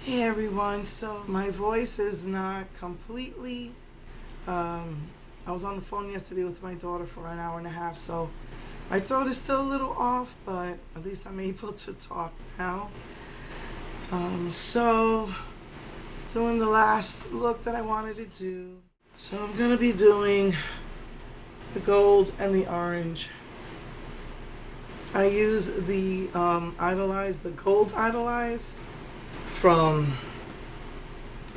Hey everyone, so my voice is not completely. I was on the phone yesterday with my daughter for an hour and a half, so my throat is still a little off, but at least I'm able to talk now. So, doing the last look that I wanted to do. So, I'm gonna be doing the gold and the orange. I use the Idolize, the gold Idolize from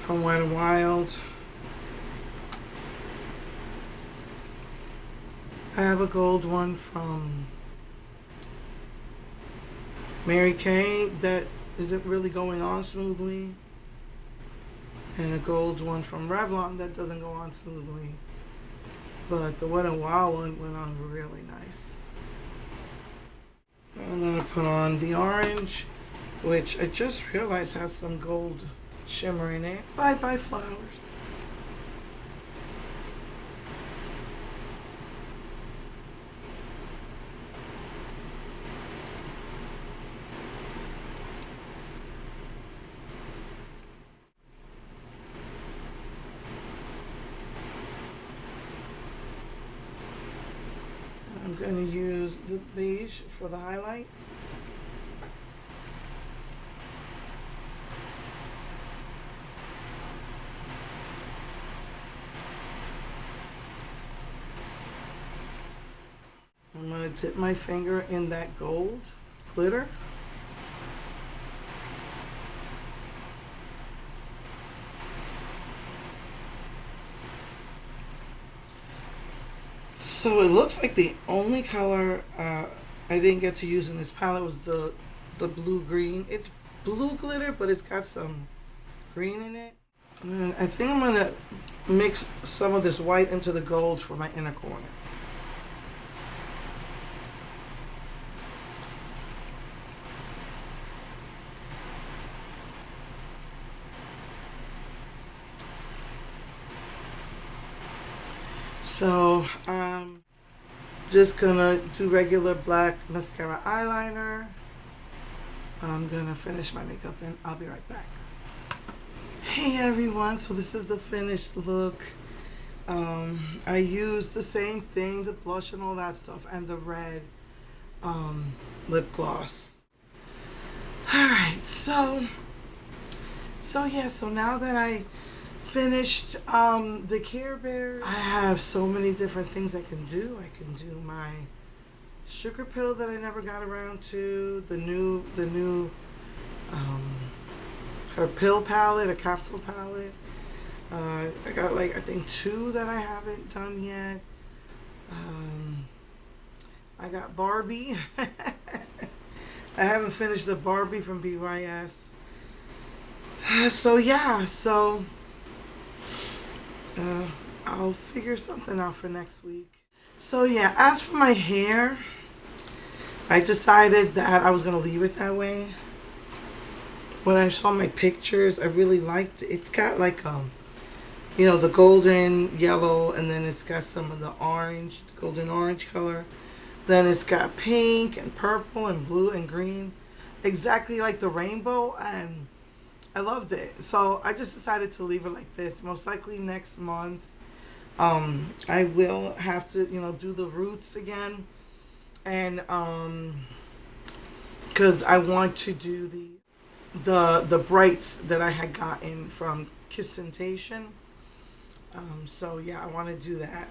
Wet n Wild. I have a gold one from Mary Kay that isn't really going on smoothly, and a gold one from Revlon that doesn't go on smoothly. But the Wet n Wild one went on really nice. I'm gonna put on the orange, which I just realized has some gold shimmer in it. Bye bye flowers. I'm going to use the beige for the highlight. I'm going to dip my finger in that gold glitter. So it looks like the only color I didn't get to use in this palette was the blue green. It's blue glitter, but it's got some green in it. And I think I'm gonna mix some of this white into the gold for my inner corner. So just gonna do regular black mascara eyeliner. I'm gonna finish my makeup and I'll be right back. Hey everyone, so this is the finished look. I used the same thing, the blush and all that stuff, and the red lip gloss. Alright, so now that I finished the Care Bear, I have so many different things I can do. I can do my sugar pill that I never got around to, the new her pill palette, a capsule palette. I got like I think two that I haven't done yet. I got Barbie. I haven't finished the Barbie from BYS. So yeah, I'll figure something out for next week. So yeah, as for my hair, I decided that I was gonna leave it that way. When I saw my pictures, I really liked it. It's got like the golden yellow, and then it's got some of the orange, the golden orange color. Then it's got pink and purple and blue and green, exactly like the rainbow, and I loved it. So I just decided to leave it like this. Most likely next month, I will have to, do the roots again, and because I want to do the brights that I had gotten from Kiss Temptation. So yeah, I want to do that.